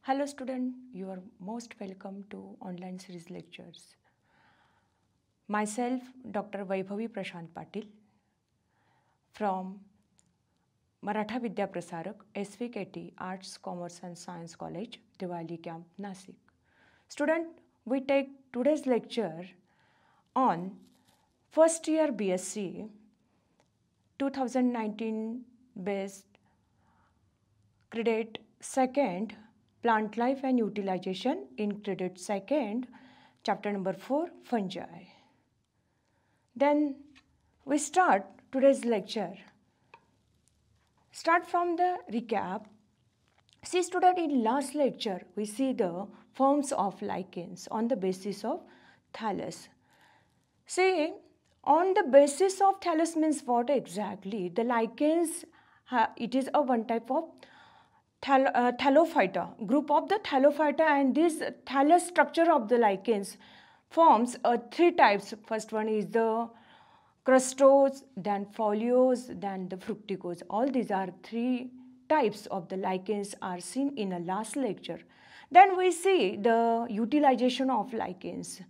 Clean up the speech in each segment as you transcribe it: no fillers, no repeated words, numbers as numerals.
Hello student, you are most welcome to online series lectures. Myself Dr. Vaibhavi Prashant Patil from Maratha Vidya Prasarak, SVKT Arts, Commerce and Science College, Diwali Camp, Nasik. Student, we take today's lecture on first year BSc 2019 based credit second plant life and utilization in credit second chapter number 4 fungi. Then we start today's lecture. Start from the recap. See student, in last lecture we see the forms of lichens on the basis of thallus. See, on the basis of thallus means what exactly? The lichens, it is a one type of thallophyta, group of the thallophyta, and this thallus structure of the lichens forms three types. First one is the crustose, then foliose, then the fructicose. All these are three types of the lichens are seen in a last lecture. Then we see the utilization of lichens.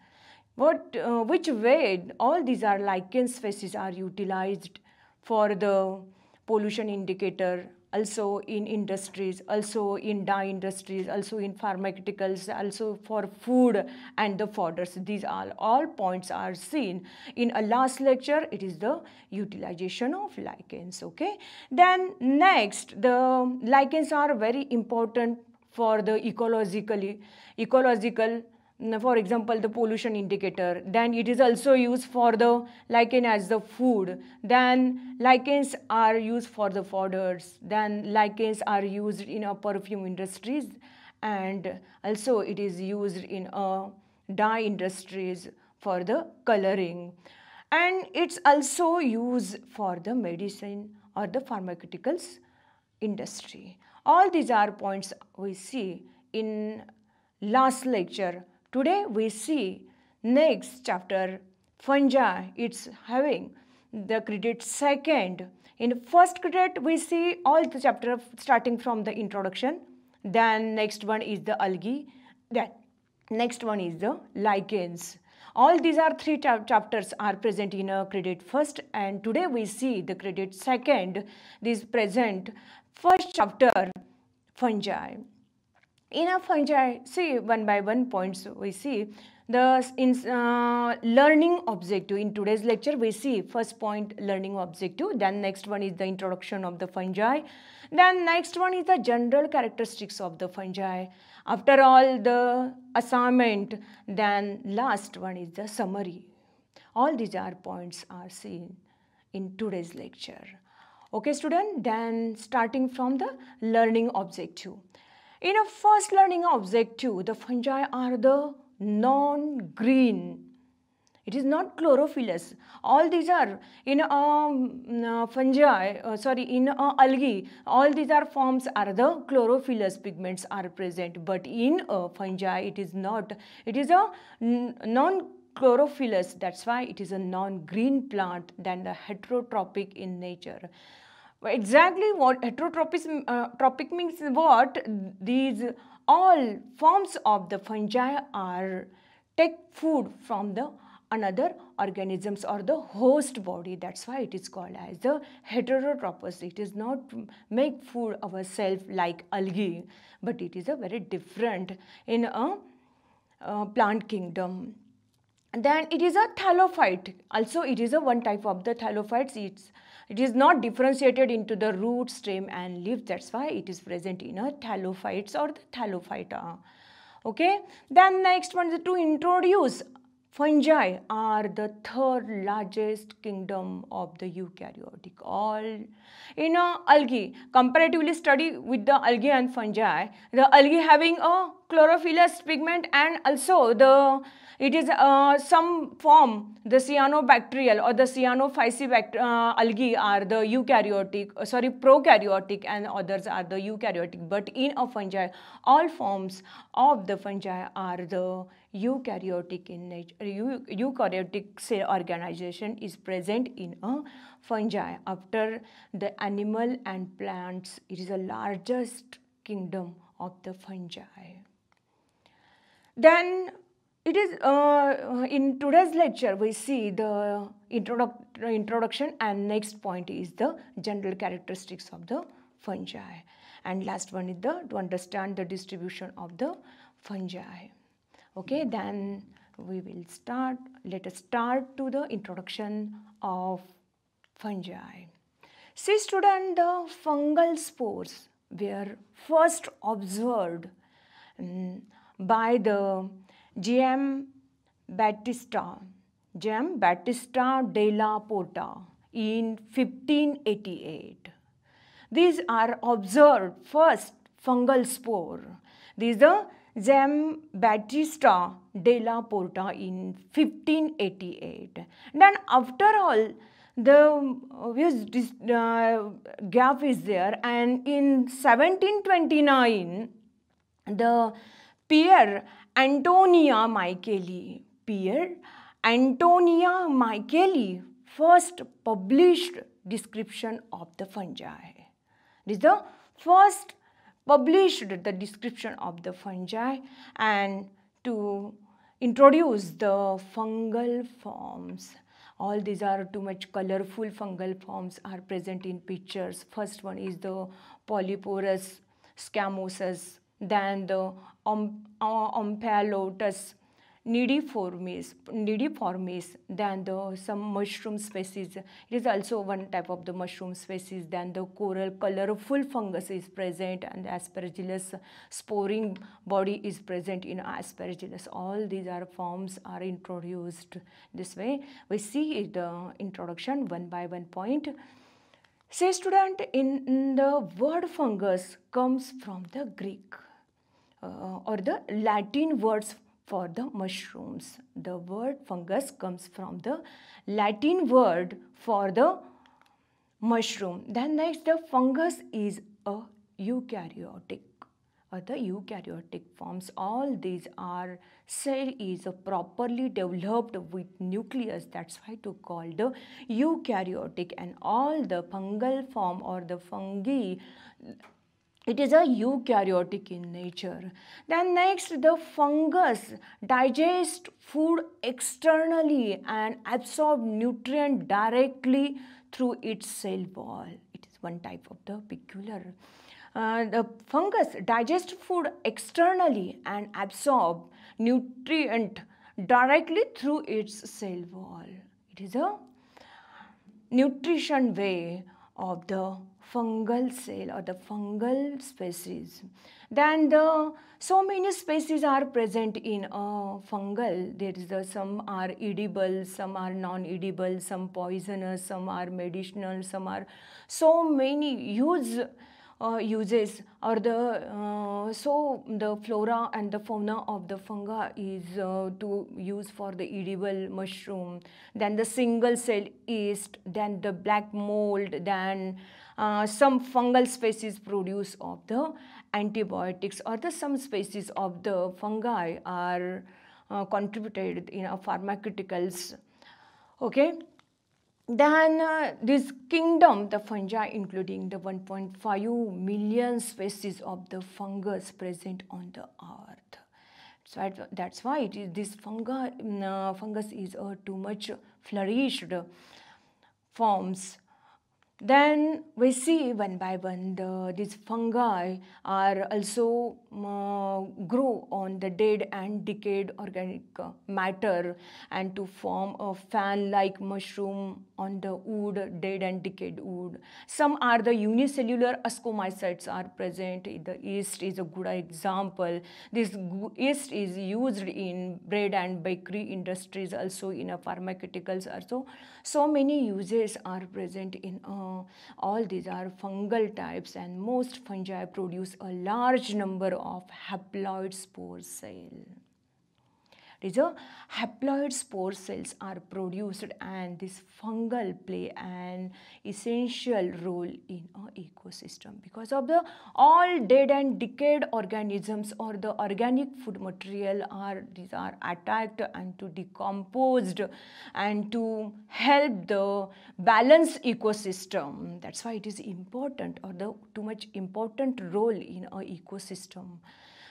Which way all these are lichen species are utilized for the pollution indicator, also in industries, also in dye industries, also in pharmaceuticals, also for food and the fodders. These are all points are seen in a last lecture. It is the utilization of lichens. Okay. Then next, the lichens are very important for the ecological, for example, the pollution indicator. Then it is also used for the lichen as the food. Then lichens are used for the fodders. Then lichens are used in a perfume industries, and also it is used in a dye industries for the coloring. And it's also used for the medicine or the pharmaceuticals industry. All these are points we see in last lecture. Today we see next chapter fungi. It's having the credit second. In first credit we see all the chapter starting from the introduction. Then next one is the algae. Then next one is the lichens. All these are three chapters are present in a credit first, and today we see the credit second. This present first chapter fungi. In a fungi, see one by one points we see the learning objective. In today's lecture we see first point learning objective, then next one is the introduction of the fungi, then next one is the general characteristics of the fungi. After all the assignment, then last one is the summary. All these are points are seen in today's lecture. Okay student, then starting from the learning objective. In a first learning objective, the fungi are the non-green. It is not chlorophyllous. All these are in in algae. All these are forms are the chlorophyllous pigments are present. But in a fungi, it is not. It is a non-chlorophyllous. That's why it is a non-green plant than the heterotrophic in nature. Exactly what heterotrophic means what? These all forms of the fungi are take food from the another organisms or the host body. That's why it is called as the heterotrophous. It is not make food ourselves like algae, but it is a very different in a plant kingdom. Then it is a thallophyte. Also it is a one type of the thallophytes. It is not differentiated into the root, stem and leaf. That's why it is present in a thallophytes or the thallophyta. Okay. Then next one is to introduce fungi are the third largest kingdom of the eukaryotic. All in algae, comparatively study with the algae and fungi. The algae having a chlorophyllous pigment, and also the it is some form, the cyanobacterial or the cyanophysi algae are the eukaryotic, prokaryotic, and others are the eukaryotic. But in a fungi, all forms of the fungi are the eukaryotic in nature. Eukaryotic cell organization is present in a fungi. After the animal and plants, it is the largest kingdom of the fungi. Then it is in today's lecture we see the introduction, and next point is the general characteristics of the fungi, and last one is to understand the distribution of the fungi. Okay, then we will start. Let us start to the introduction of fungi. See student, the fungal spores were first observed by the J.M. Battista della Porta in 1588. These are observed first fungal spore. These are J.M. Battista della Porta in 1588. Then after all, the gap is there, and in 1729 the Pier Antonia Micheli first published description of the fungi. This is the first published the description of the fungi, and to introduce the fungal forms. All these are too much colorful fungal forms are present in pictures. First one is the Polyporus scamosus, then the Omphallotus nidiformis, then some mushroom species. It is also one type of the mushroom species. Then the coral colorful fungus is present, and the Aspergillus sporing body is present in Aspergillus. All these are forms are introduced this way. We see the introduction one by one point. Say student, in the word fungus comes from the Greek or the Latin words for the mushrooms. The word fungus comes from the Latin word for the mushroom. Then next, the fungus is a eukaryotic or the eukaryotic forms. All these are cell is properly developed with nucleus. That's why to call the eukaryotic, and all the fungal form or the fungi, it is a eukaryotic in nature. Then next, the fungus digest food externally and absorb nutrient directly through its cell wall. It is one type of the peculiar. The fungus digest food externally and absorb nutrient directly through its cell wall. It is a nutrition way of the fungal cell or the fungal species. Then so many species are present in fungal. There is some are edible, some are non-edible, some poisonous, some are medicinal, some are so many uses or the flora and the fauna of the fungi is to use for the edible mushroom. Then the single cell yeast, then the black mold, then some fungal species produce of the antibiotics, or the some species of the fungi are contributed in pharmaceuticals. Okay. Then this kingdom, the fungi, including the 1.5 million species of the fungus present on the earth. So that's why it is this fungus is too much flourished forms. Then we see one by one these fungi are also grow on the dead and decayed organic matter, and to form a fan-like mushroom on the wood, dead and decayed wood. Some are the unicellular ascomycetes are present. The yeast is a good example. This yeast is used in bread and bakery industries, also in pharmaceuticals also. So many uses are present in all these are fungal types, and most fungi produce a large number of haploid spore cells. There is a haploid spore cells are produced, and this fungal play an essential role in a ecosystem because of the all dead and decayed organisms or the organic food material are these are attacked and to decomposed and to help the balanced ecosystem. That's why it is important or the too much important role in a ecosystem.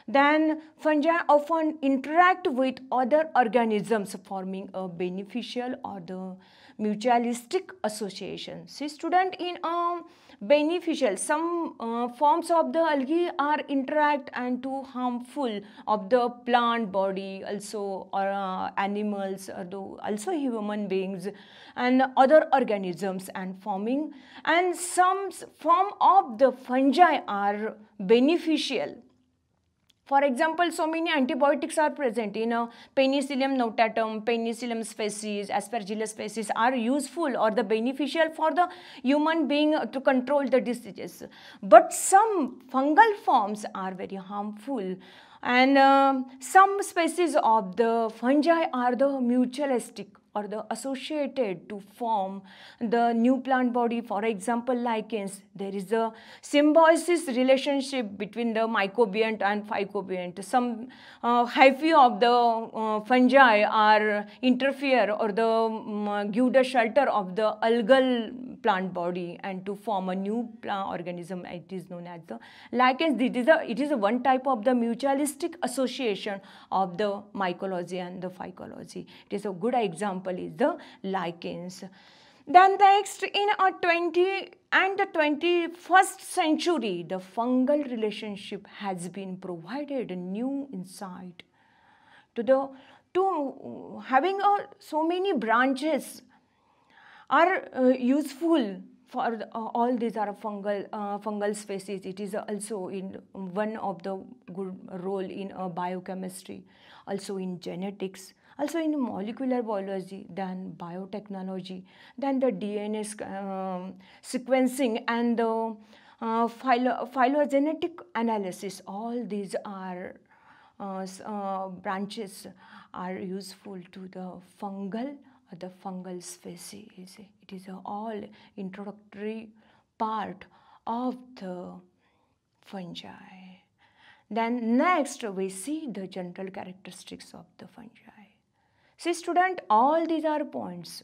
Then fungi often interact with other organisms forming a beneficial or the mutualistic association. See student, in a beneficial some forms of the algae are interact and too harmful of the plant body also or animals or also human beings and other organisms and forming, and some form of the fungi are beneficial. For example, so many antibiotics are present in a Penicillium notatum, Penicillium species, Aspergillus species are useful or the beneficial for the human being to control the diseases. But some fungal forms are very harmful, and some species of the fungi are the mutualistic or the associated to form the new plant body. For example, lichens, there is a symbiosis relationship between the mycobient and phycobient. Some hyphae of the fungi are interfere or give the shelter of the algal plant body and to form a new plant organism. It is known as the lichens. It is a one type of the mutualistic association of the mycology and the phycology. It is a good example is the lichens. Then next, in a 20 and the 21st century, the fungal relationship has been provided a new insight to having so many branches are useful for all these are fungal species. It is also in one of the good role in biochemistry, also in genetics, also in molecular biology, then biotechnology, then the DNA sequencing and the phylogenetic analysis. All these are branches are useful to the fungal species. It is all introductory part of the fungi. Then next we see the general characteristics of the fungi. See student, all these are points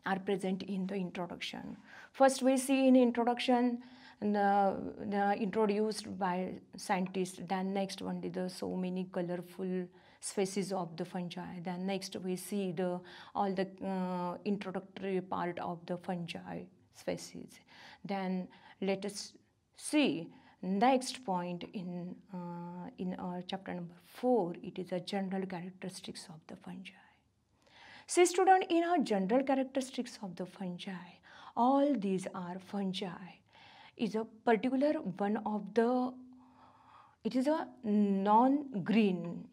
are present in the introduction. First we see in introduction the introduced by scientists. Then next one is the so many colorful species of the fungi. Then next we see all the introductory part of the fungi species. Then let us see next point in chapter number 4. It is a general characteristics of the fungi. See student, in our general characteristics of the fungi, all these are fungi is a particular one of the, it is a non-green,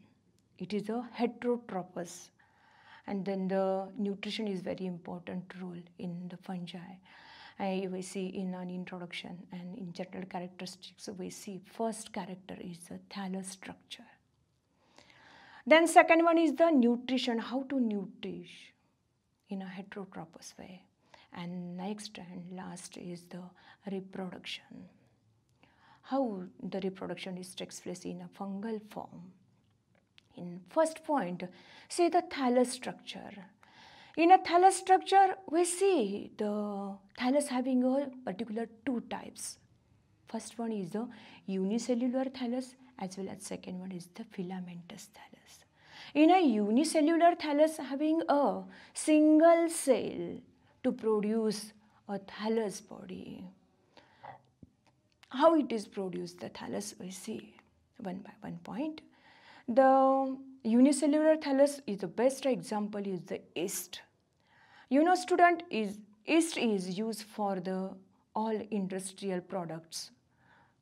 it is a heterotropous, and then the nutrition is very important role in the fungi. We see in an introduction and in general characteristics we see first character is the thallus structure. Then second one is the nutrition, how to nourish in a heterotropous way. And next and last is the reproduction. How the reproduction takes place in a fungal form. In first point, say the thallus structure. In a thallus structure, we see the thallus having a particular two types. First one is the unicellular thallus, as well as second one is the filamentous thallus. In a unicellular thallus having a single cell to produce a thallus body. How it is produced, the thallus we see one by one point. The unicellular thallus is the best example is the yeast. You know student, yeast is used for the all industrial products,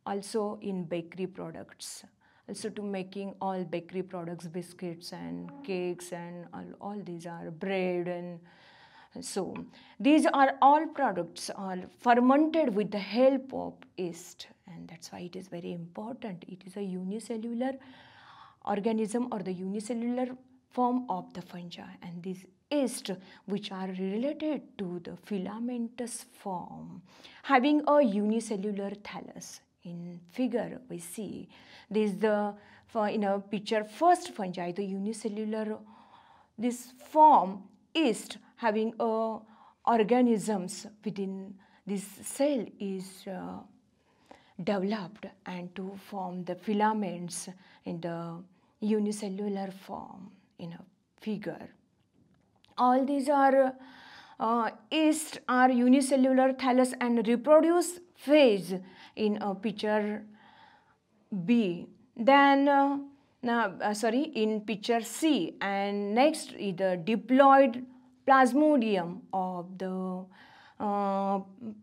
also in bakery products, also to making all bakery products, biscuits and cakes and all these are bread, and so these are all products are fermented with the help of yeast, and that's why it is very important. It is a unicellular organism or the unicellular form of the fungi, and these yeast which are related to the filamentous form having a unicellular thallus. In figure we see this is the in a picture first fungi, the unicellular this form yeast having a organisms within this cell is developed and to form the filaments in the unicellular form in a figure. All these are yeast are unicellular thallus and reproduce phase in a picture B. Then in picture C, and next is the diploid plasmodium of the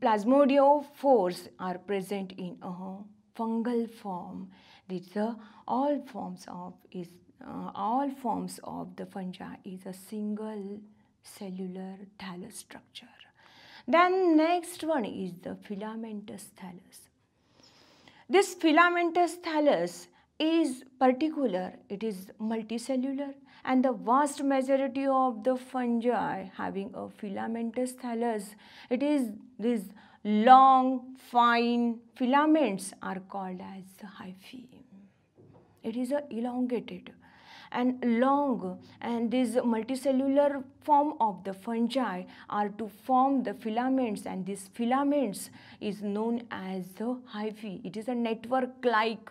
plasmodiophores are present in a fungal form. These are all forms of the fungi is a single cellular thallus structure. Then next one is the filamentous thallus. This filamentous thallus is particular, it is multicellular, and the vast majority of the fungi having a filamentous thallus, it is these long fine filaments are called as the hyphae. It is a elongated and long, and this multicellular form of the fungi are to form the filaments, and these filaments is known as the hyphae. It is a network like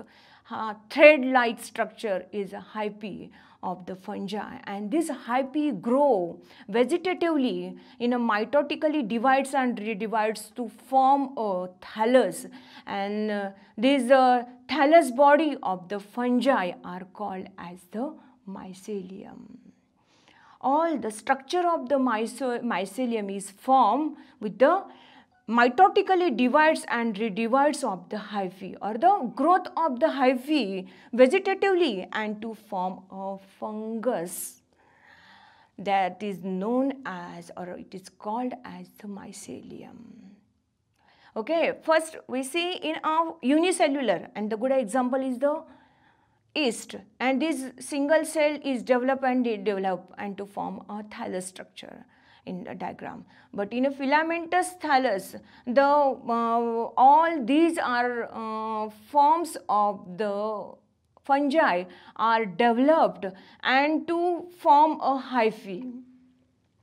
thread like structure is a hyphae of the fungi, and this hyphae grow vegetatively in a mitotically divides and redivides to form a thallus, and this thallus body of the fungi are called as the mycelium. All the structure of the mycelium is formed with the mitotically divides and redivides of the hyphae, or the growth of the hyphae vegetatively and to form a fungus that is known as, or it is called as the mycelium. Okay, first we see in our unicellular, and the good example is the yeast, and this single cell is developed and to form a thallus structure in the diagram. But in a filamentous thallus, the all these are forms of the fungi are developed and to form a hyphae.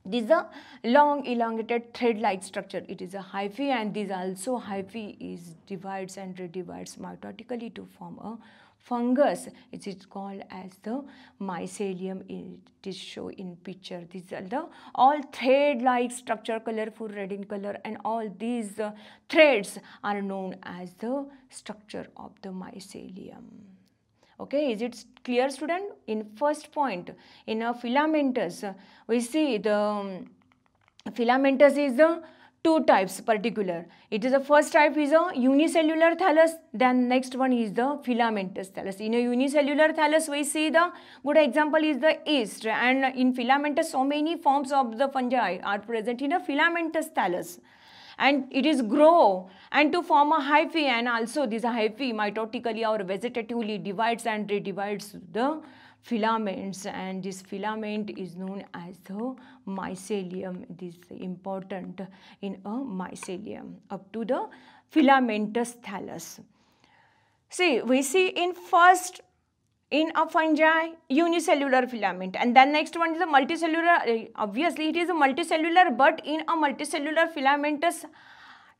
This is a long elongated thread-like structure. It is a hyphae, and this also hyphae is divides and redivides mitotically to form a fungus. It is called as the mycelium. It is shown in picture. These are the all thread-like structure, colorful red in color, and all these threads are known as the structure of the mycelium. Okay, is it clear, student? In first point, in a filamentous, we see the filamentous is the two types particular. It is the first type is a unicellular thallus, then next one is the filamentous thallus. In a unicellular thallus, we see the good example is the yeast, and in filamentous so many forms of the fungi are present in a filamentous thallus. And it is grow and to form a hyphae, and also this hyphae mitotically or vegetatively divides and redivides the filaments, and this filament is known as the mycelium. This is important in a mycelium up to the filamentous thallus. See, we see in first in a fungi unicellular filament, and then next one is a multicellular. Obviously it is a multicellular, but in a multicellular filamentous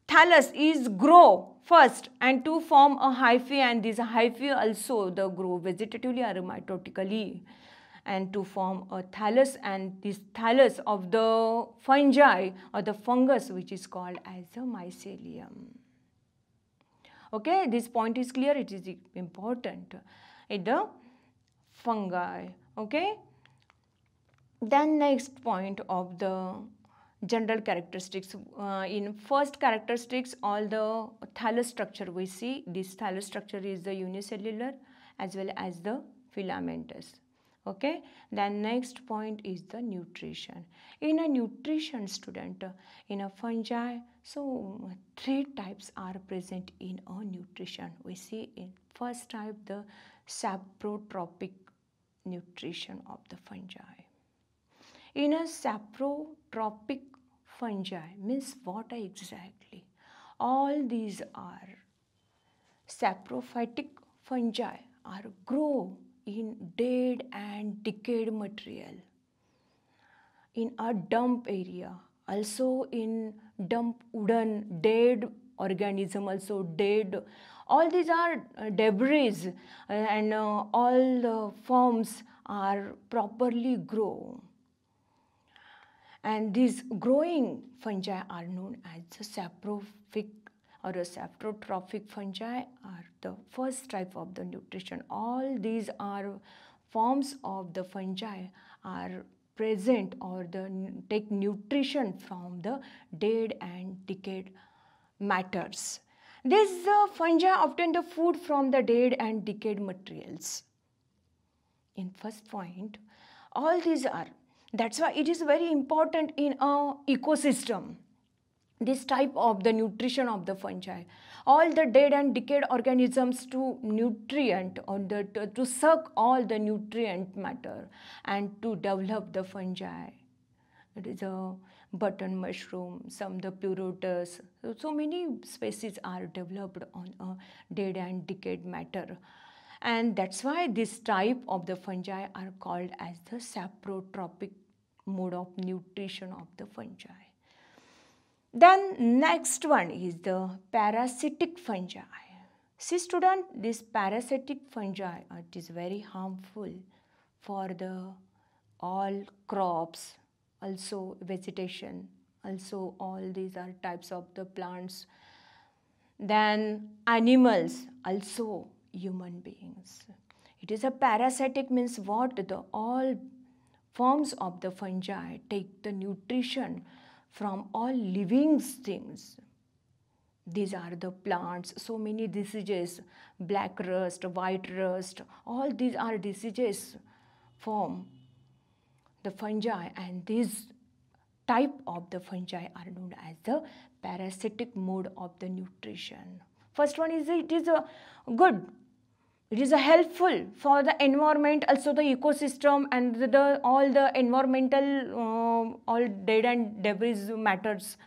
thallus is grow first and to form a hyphae, and this hyphae also the grow vegetatively or mitotically and to form a thallus, and this thallus of the fungi or the fungus which is called as the mycelium. Okay, this point is clear, it is important in the fungi. Okay, then next point of the general characteristics. In first characteristics, all the thallus structure we see, this thallus structure is the unicellular as well as the filamentous. Okay, then next point is the nutrition. In a nutrition, student, in a fungi, so three types are present in a nutrition. We see in first type the saprotropic nutrition of the fungi. In a saprotrophic fungi means what exactly? All these are saprophytic fungi are grow in dead and decayed material in a dump area, also in dump wooden dead organism, also dead. All these are debris, and all the forms are properly grown. And these growing fungi are known as the saprophytic or a saprotrophic fungi are the first type of the nutrition. All these are forms of the fungi are present or take nutrition from the dead and decayed matters. These fungi obtain the food from the dead and decayed materials. In first point, all these are, that's why it is very important in a ecosystem, this type of the nutrition of the fungi. All the dead and decayed organisms to nutrient or to suck all the nutrient matter and to develop the fungi. It is a button mushroom, some the Pleurotus. So many species are developed on a dead and decayed matter. And that's why this type of the fungi are called as the saprotrophic mode of nutrition of the fungi. Then next one is the parasitic fungi. See student, this parasitic fungi it is very harmful for the all crops, also vegetation, also all these are types of the plants. Then animals, also human beings. It is a parasitic means what? The all forms of the fungi take the nutrition from all living things. These are the plants, so many diseases, black rust, white rust, all these are diseases from the fungi, and these type of the fungi are known as the parasitic mode of the nutrition. First one is it is a good, it is a helpful for the environment, also the ecosystem and all the environmental all dead and debris matters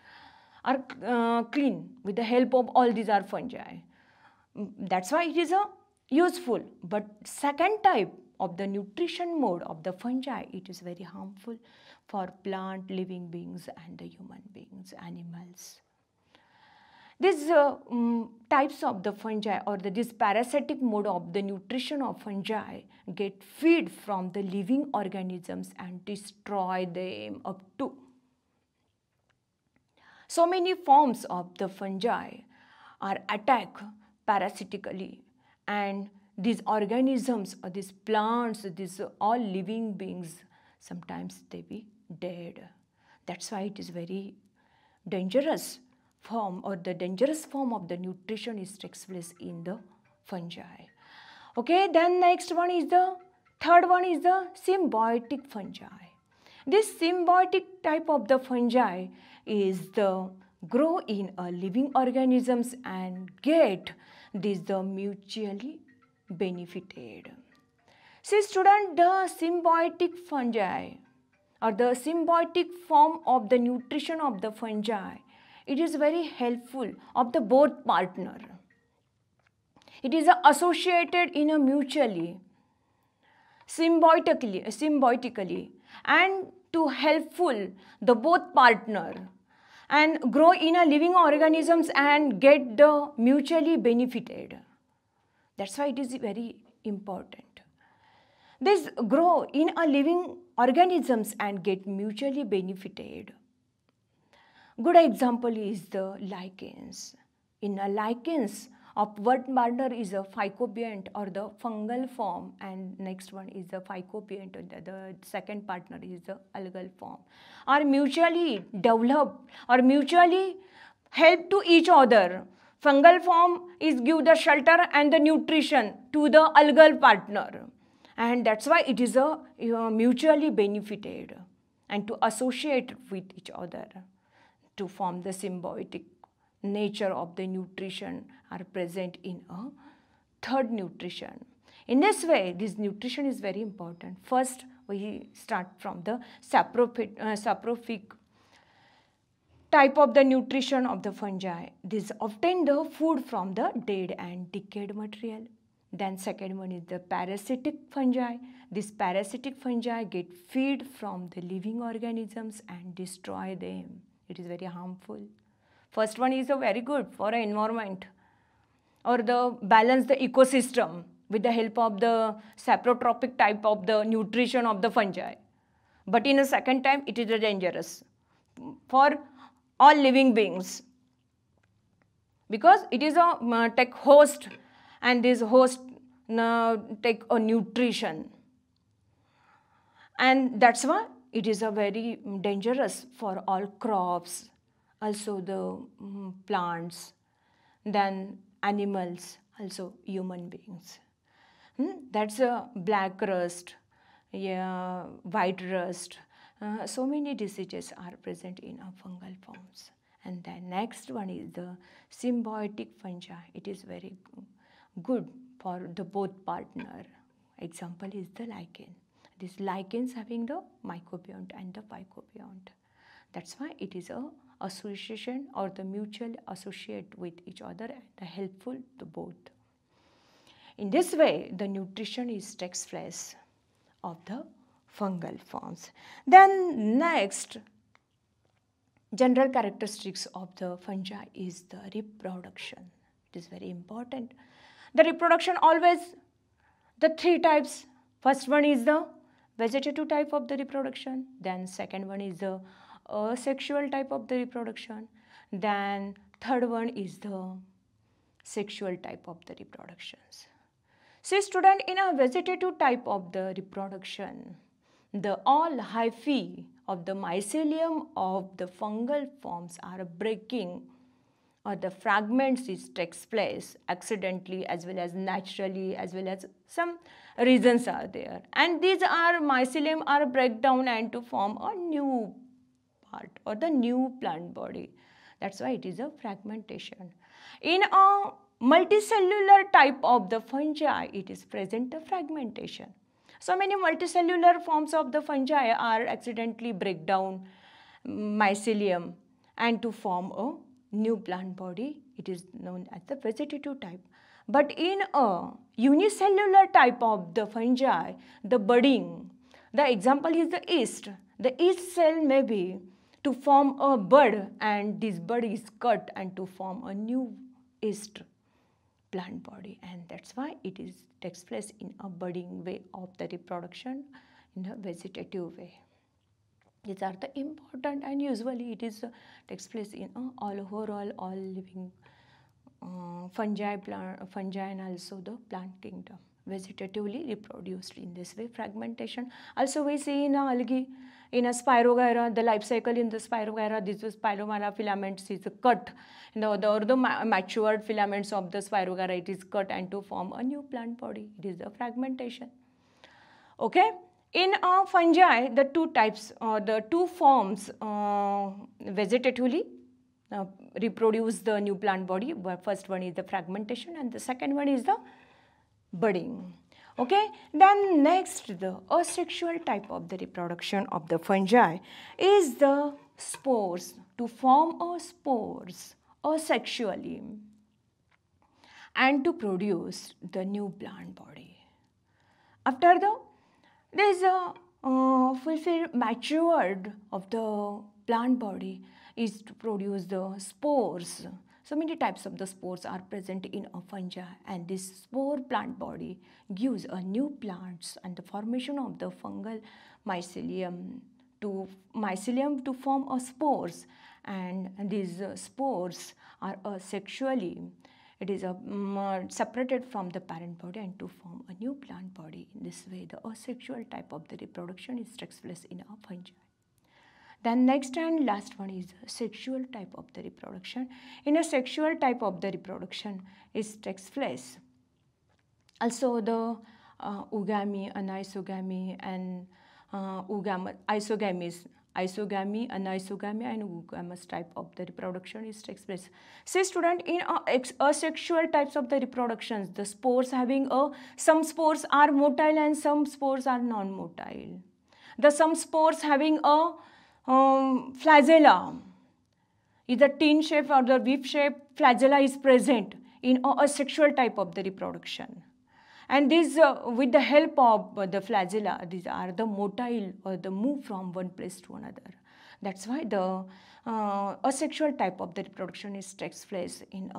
are clean with the help of all these are fungi. That's why it is a useful. But second type of the nutrition mode of the fungi, it is very harmful for plant living beings and the human beings, animals. These types of the fungi or this parasitic mode of the nutrition of fungi get feed from the living organisms and destroy them up to. So many forms of the fungi are attacked parasitically, and these organisms or these plants, these all living beings, sometimes they be dead. That's why it is very dangerous form or the dangerous form of the nutrition is takes place in the fungi. Okay, then next one is the third one is the symbiotic fungi. This symbiotic type of the fungi is the grow in a living organisms and get this the mutually benefited. See student, the symbiotic fungi or the symbiotic form of the nutrition of the fungi, it is very helpful of the both partner. It is associated in a mutually, symbiotically and to helpful the both partner and grow in a living organisms and get the mutually benefited. That's why it is very important. This grow in a living organisms and get mutually benefited. Good example is the lichens. In a lichens, of one partner is a phycobiont or the fungal form, and next one is the phycobiont, the second partner is the algal form, are mutually develop or mutually help to each other. Fungal form is give the shelter and the nutrition to the algal partner, and that's why it is a mutually benefited and to associate with each other to form the symbiotic nature of the nutrition are present in a third nutrition. In this way, this nutrition is very important. First, we start from the saprophic type of the nutrition of the fungi. This obtain the food from the dead and decayed material. Then second one is the parasitic fungi. These parasitic fungi get feed from the living organisms and destroy them. It is very harmful. First one is a very good for an environment or the balance the ecosystem with the help of the saprotropic type of the nutrition of the fungi. But in a second time, it is dangerous for all living beings because it is a take host and this host take a nutrition, and that's why it is a very dangerous for all crops, also the plants, then animals, also human beings. That's a black rust, yeah, white rust. So many diseases are present in our fungal forms. And then next one is the symbiotic fungi. It is very good for the both partner. Example is the lichen. These lichens having the mycobiont and the phycobiont. That's why it is a association or the mutual associate with each other and helpful to both. In this way, the nutrition takes place of the fungal forms. Then next, general characteristics of the fungi is the reproduction. It is very important. The reproduction always the three types. First one is the vegetative type of the reproduction. Then second one is the asexual type of the reproduction. Then third one is the sexual type of the reproductions. See student, in a vegetative type of the reproduction, the all hyphae of the mycelium of the fungal forms are breaking, or the fragments takes place accidentally as well as naturally, as well as some reasons are there. And these are mycelium are break down and to form a new part or the new plant body. That's why it is a fragmentation. In a multicellular type of the fungi, it is present the fragmentation. So many multicellular forms of the fungi are accidentally break down mycelium and to form a new plant body. It is known as the vegetative type. But in a unicellular type of the fungi, the budding, the example is the yeast. The yeast cell may be to form a bud, and this bud is cut and to form a new yeast plant body, and that's why it takes place in a budding way of the reproduction in a vegetative way. These are the important, and usually it is takes place in all living fungi and also the plant kingdom, vegetatively reproduced in this way. Fragmentation also we see in algae, in a Spirogyra, the life cycle in the Spirogyra, this is Spiromyra filaments is cut, the matured filaments of the Spirogyra, it is cut and to form a new plant body. It is the fragmentation. Okay. In fungi, the two types or the two forms vegetatively reproduce the new plant body. First one is the fragmentation and the second one is the budding. Okay, then next, the asexual type of the reproduction of the fungi is the spores, to form spores asexually and to produce the new plant body. After there is a fulfilled matured of the plant body is to produce the spores. So many types of the spores are present in a fungi, and this spore plant body gives a new plants and the formation of the fungal mycelium to form a spores, and these spores are asexually, it is separated from the parent body and to form a new plant body. In this way, the asexual type of the reproduction takes place in a fungi. Then next and last one is sexual type of the reproduction. In a sexual type of the reproduction, it takes place. Also the oogamy, anisogamy and isogamies isogamy, anisogamy, and oogamous type of the reproduction is takes place. Say student, in asexual types of the reproductions, the spores having some spores are motile and some spores are non-motile. The some spores having a flagella, either tin shape or the whip shape flagella is present in a asexual type of the reproduction. And these, with the help of the flagella, these are the motile or the move from one place to another. That's why the asexual type of the reproduction is takes place in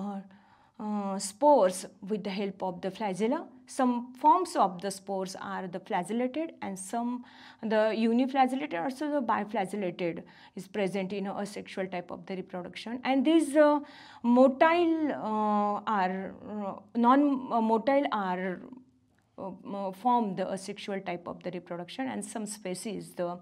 spores with the help of the flagella. Some forms of the spores are the flagellated and some the uniflagellated, also the biflagellated is present in a asexual type of the reproduction. And these motile are non-motile are form the asexual type of the reproduction, and some species the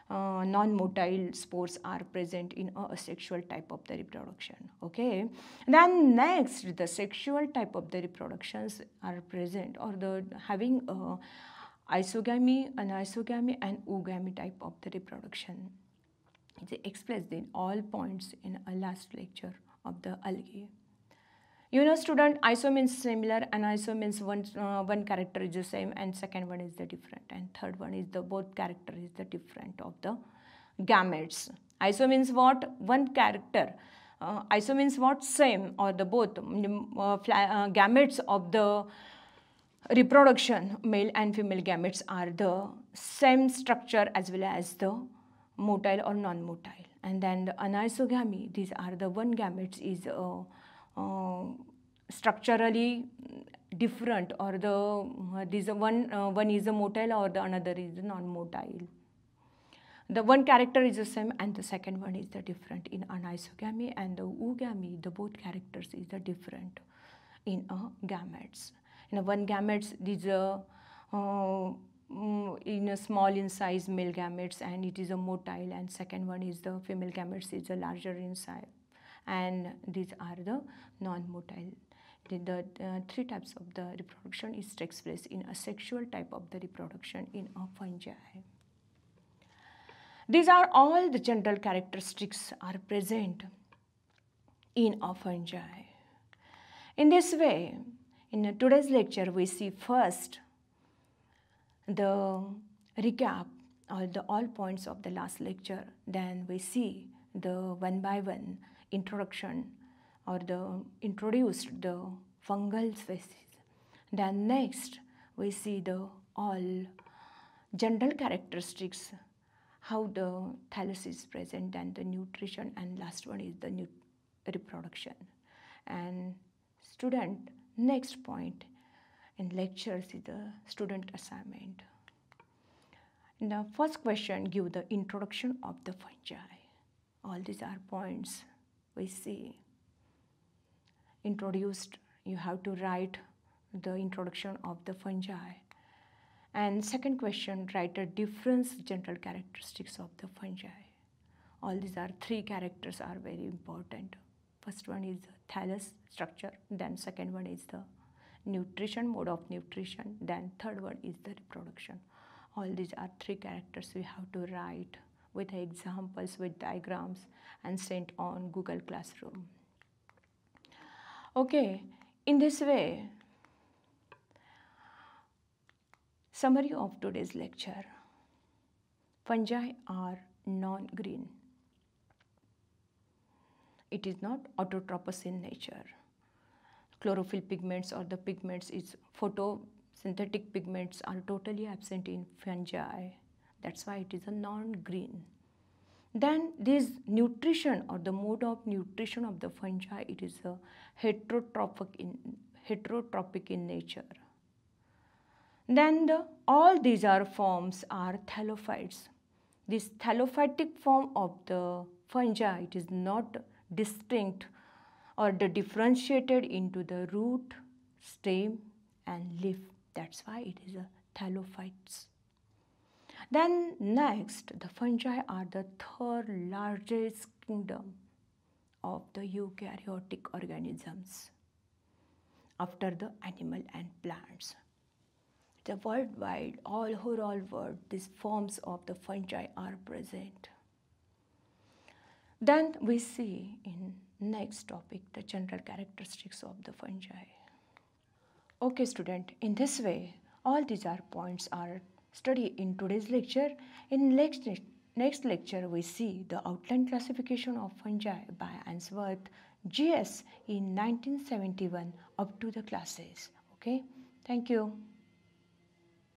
non-motile spores are present in a asexual type of the reproduction. Okay, then next the sexual type of the reproductions are present, or the having isogamy, anisogamy, and oogamy type of the reproduction. It is expressed in all points in a last lecture of the algae. You know student, iso means similar and iso means one character is the same and second one is the different, and third one is the both character is the different of the gametes. Iso means what? One character. Iso means what? Same, or the both gametes of the reproduction, male and female gametes are the same structure as well as the motile or non-motile. And then the anisogamy, these are the one gametes is structurally different, or the this one is a motile or the another is non-motile. The one character is the same and the second one is the different in anisogamy, and the oogamy, the both characters is the different in gametes. In a one gametes, these in a small in size male gametes and it is a motile, and second one is the female gametes is a larger in size, and these are the non-motile. The three types of the reproduction is takes place in a sexual type of the reproduction in a fungi. These are all the general characteristics are present in a fungi. In this way, in today's lecture, we see first the recap or the all points of the last lecture. Then we see the one by one introduction or the introduced the fungal species. Then next we see the all general characteristics, how the thallus is present, and the nutrition, and last one is the reproduction. And student, next point in lectures is the student assignment. In the first question, give the introduction of the fungi. All these are points we see. Introduced, you have to write the introduction of the fungi. And second question, write a difference general characteristics of the fungi. All these are three characters are very important. First one is the thallus structure, then second one is the nutrition, mode of nutrition, then third one is the reproduction. All these are three characters we have to write with examples, with diagrams, and sent on Google Classroom. Okay, in this way, summary of today's lecture. Fungi are non-green. It is not autotrophous in nature. Chlorophyll pigments or the pigments is photosynthetic pigments are totally absent in fungi. That's why it is a non-green. Then this nutrition or the mode of nutrition of the fungi, it is a heterotrophic in nature. Then all these are forms are thallophytes. This thallophytic form of the fungi, it is not distinct or the differentiated into the root, stem, and leaf. That's why it is a thallophytes. Then next, the fungi are the third largest kingdom of the eukaryotic organisms after the animal and plants. The worldwide, all world, these forms of the fungi are present. Then we see in next topic the general characteristics of the fungi. Okay student, in this way all these are points are studied in today's lecture. In next lecture we see the outline classification of fungi by Ainsworth GS in 1971 up to the classes. Okay, thank you.